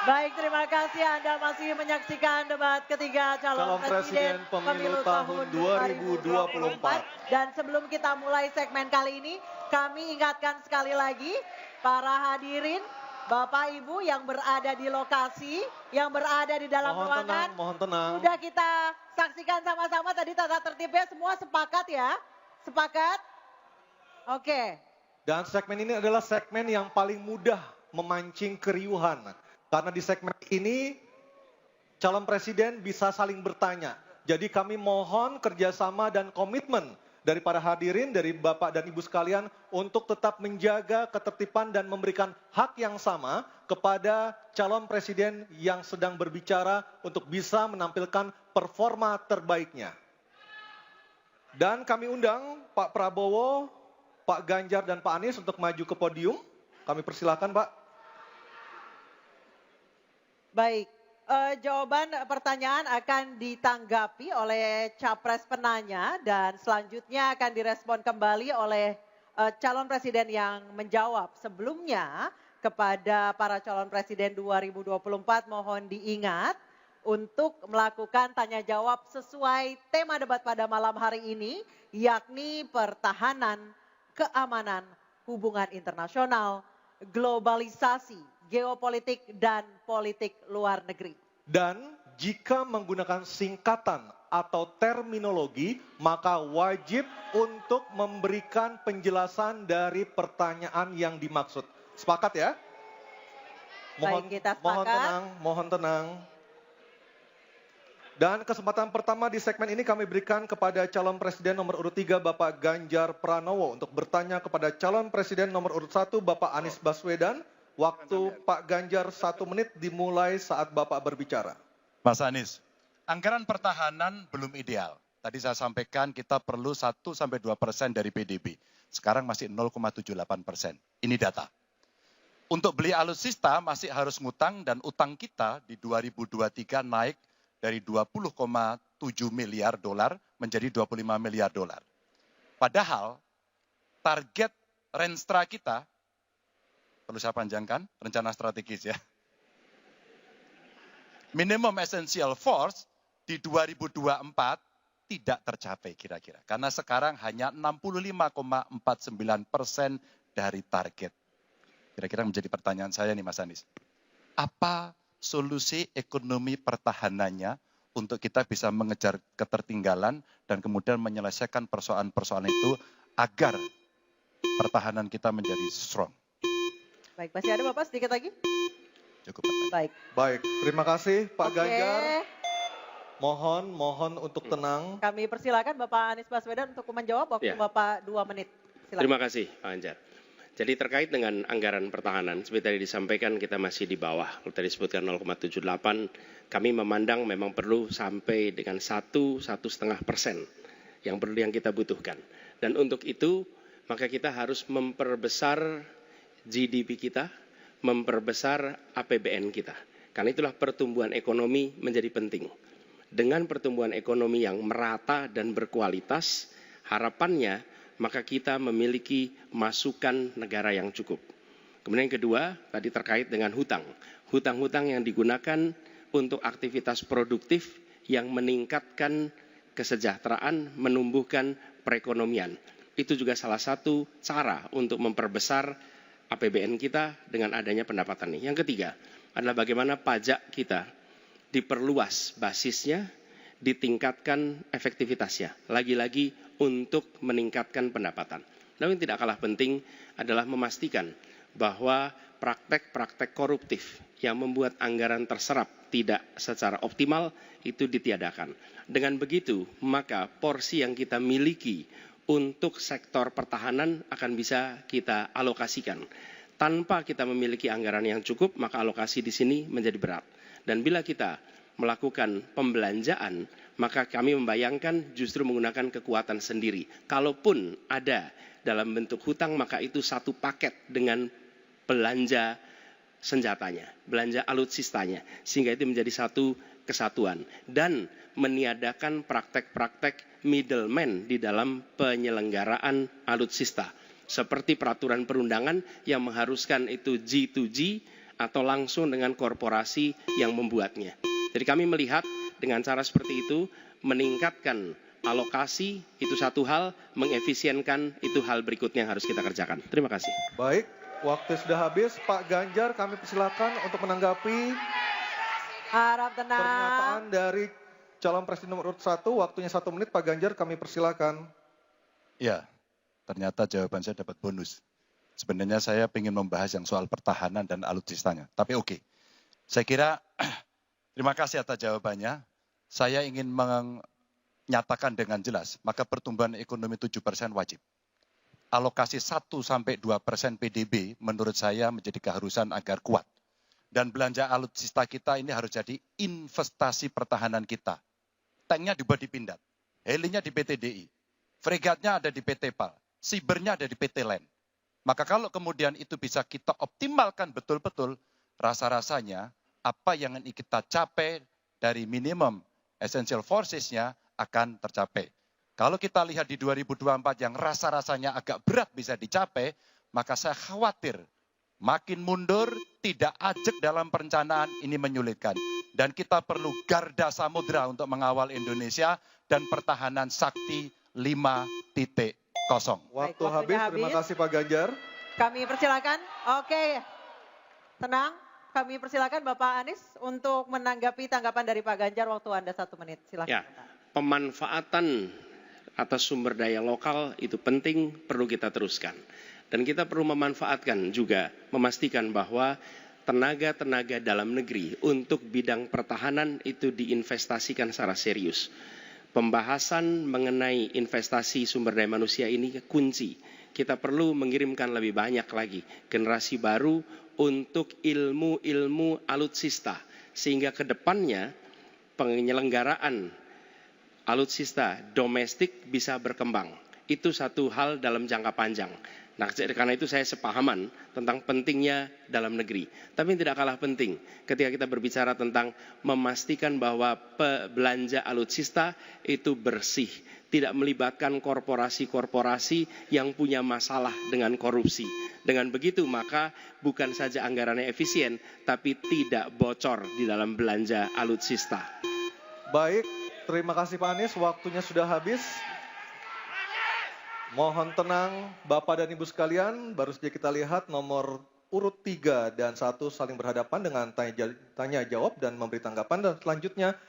Baik, terima kasih Anda masih menyaksikan debat ketiga calon presiden pemilu tahun 2024. Dan sebelum kita mulai segmen kali ini, kami ingatkan sekali lagi para hadirin, Bapak Ibu yang berada di lokasi, yang berada di dalam ruangan. Mohon tenang. Sudah kita saksikan sama-sama tadi tata tertibnya, semua sepakat ya? Sepakat? Oke. Dan segmen ini adalah segmen yang paling mudah memancing keriuhan. Karena di segmen ini calon presiden bisa saling bertanya. Jadi kami mohon kerjasama dan komitmen dari para hadirin, dari Bapak dan Ibu sekalian untuk tetap menjaga ketertiban dan memberikan hak yang sama kepada calon presiden yang sedang berbicara untuk bisa menampilkan performa terbaiknya. Dan kami undang Pak Prabowo, Pak Ganjar dan Pak Anies untuk maju ke podium. Kami persilakan Pak. Baik, jawaban pertanyaan akan ditanggapi oleh capres penanya dan selanjutnya akan direspon kembali oleh calon presiden yang menjawab. Sebelumnya kepada para calon presiden 2024 mohon diingat untuk melakukan tanya jawab sesuai tema debat pada malam hari ini, yakni pertahanan, keamanan, hubungan internasional, globalisasi, geopolitik dan politik luar negeri. Dan jika menggunakan singkatan atau terminologi, maka wajib untuk memberikan penjelasan dari pertanyaan yang dimaksud. Sepakat ya? Baik, kita sepakat. Mohon tenang. Dan kesempatan pertama di segmen ini kami berikan kepada calon presiden nomor urut 3 Bapak Ganjar Pranowo untuk bertanya kepada calon presiden nomor urut 1 Bapak Anies Baswedan. Waktu Pak Ganjar 1 menit dimulai saat Bapak berbicara. Mas Anies, anggaran pertahanan belum ideal. Tadi saya sampaikan kita perlu 1-2% dari PDB. Sekarang masih 0,78%. Ini data. Untuk beli alutsista masih harus ngutang dan utang kita di 2023 naik dari 20,7 miliar dolar menjadi 25 miliar dolar. Padahal target Renstra kita, perlu saya panjangkan, rencana strategis ya. Minimum essential force di 2024 tidak tercapai kira-kira. Karena sekarang hanya 65,49% dari target. Kira-kira menjadi pertanyaan saya nih Mas Anies. Apa solusi ekonomi pertahanannya untuk kita bisa mengejar ketertinggalan dan kemudian menyelesaikan persoalan-persoalan itu agar pertahanan kita menjadi strong? Baik, masih ada Bapak sedikit lagi? Cukup. Baik. Baik, terima kasih Pak Ganjar. Mohon untuk tenang. Kami persilakan Bapak Anies Baswedan untuk menjawab waktu Bapak 2 menit. Silakan. Terima kasih Pak Ganjar. Jadi terkait dengan anggaran pertahanan, seperti tadi disampaikan kita masih di bawah. Kalau tadi disebutkan 0,78, kami memandang memang perlu sampai dengan 1-1,5% yang kita butuhkan. Dan untuk itu maka kita harus memperbesar GDP kita, memperbesar APBN kita. Karena itulah pertumbuhan ekonomi menjadi penting. Dengan pertumbuhan ekonomi yang merata dan berkualitas, harapannya maka kita memiliki masukan negara yang cukup. Kemudian yang kedua, tadi terkait dengan hutang. Hutang-hutang yang digunakan untuk aktivitas produktif yang meningkatkan kesejahteraan, menumbuhkan perekonomian. Itu juga salah satu cara untuk memperbesar APBN kita dengan adanya pendapatan ini. Yang ketiga adalah bagaimana pajak kita diperluas basisnya, ditingkatkan efektivitasnya. Lagi-lagi untuk meningkatkan pendapatan. Namun yang tidak kalah penting adalah memastikan bahwa praktek-praktek koruptif yang membuat anggaran terserap tidak secara optimal itu ditiadakan. Dengan begitu, maka porsi yang kita miliki untuk sektor pertahanan akan bisa kita alokasikan. Tanpa kita memiliki anggaran yang cukup, maka alokasi di sini menjadi berat. Dan bila kita melakukan pembelanjaan, maka kami membayangkan justru menggunakan kekuatan sendiri. Kalaupun ada dalam bentuk hutang, maka itu satu paket dengan belanja senjatanya, belanja alutsistanya. Sehingga itu menjadi satu kesatuan. Dan meniadakan praktek-praktek middleman di dalam penyelenggaraan alutsista. Seperti peraturan perundangan yang mengharuskan itu G2G atau langsung dengan korporasi yang membuatnya. Jadi kami melihat dengan cara seperti itu, meningkatkan alokasi itu satu hal, mengefisienkan itu hal berikutnya yang harus kita kerjakan. Terima kasih. Baik, waktu sudah habis. Pak Ganjar, kami persilakan untuk menanggapi Harap tenang. pernyataan dari calon presiden nomor urut 1. Waktunya 1 menit, Pak Ganjar, kami persilakan. Ya, ternyata jawaban saya dapat bonus. Sebenarnya saya ingin membahas yang soal pertahanan dan alutsistanya. Tapi oke, saya kira terima kasih atas jawabannya. Saya ingin menyatakan dengan jelas, maka pertumbuhan ekonomi 7% wajib. Alokasi 1-2% PDB menurut saya menjadi keharusan agar kuat. Dan belanja alutsista kita ini harus jadi investasi pertahanan kita. Tanknya dibuat di Pindad, helinya di PT DI, fregatnya ada di PT PAL, sibernya ada di PT LEN. Maka kalau kemudian itu bisa kita optimalkan betul-betul, rasa-rasanya apa yang ingin kita capai dari minimum essential forces-nya akan tercapai. Kalau kita lihat di 2024 yang rasa-rasanya agak berat bisa dicapai, maka saya khawatir makin mundur, tidak ajak dalam perencanaan, ini menyulitkan. Dan kita perlu garda samudra untuk mengawal Indonesia dan pertahanan sakti 5.0. Waktu habis, terima kasih Pak Ganjar. Kami persilakan. Oke, tenang. Kami persilakan Bapak Anies untuk menanggapi tanggapan dari Pak Ganjar. Waktu Anda 1 menit. Silakan. Ya, pemanfaatan atas sumber daya lokal itu penting, perlu kita teruskan. Dan kita perlu memanfaatkan juga, memastikan bahwa tenaga-tenaga dalam negeri untuk bidang pertahanan itu diinvestasikan secara serius. Pembahasan mengenai investasi sumber daya manusia ini kunci. Kita perlu mengirimkan lebih banyak lagi generasi baru untuk ilmu-ilmu alutsista. Sehingga ke depannya penyelenggaraan alutsista domestik bisa berkembang. Itu satu hal dalam jangka panjang. Nah, karena itu saya sepahaman tentang pentingnya dalam negeri. Tapi tidak kalah penting ketika kita berbicara tentang memastikan bahwa belanja alutsista itu bersih. Tidak melibatkan korporasi-korporasi yang punya masalah dengan korupsi. Dengan begitu maka bukan saja anggarannya efisien, tapi tidak bocor di dalam belanja alutsista. Baik, terima kasih Pak Anies. Waktunya sudah habis. Mohon tenang Bapak dan Ibu sekalian, baru saja kita lihat nomor urut 3 dan 1 saling berhadapan dengan tanya jawab dan memberi tanggapan, dan selanjutnya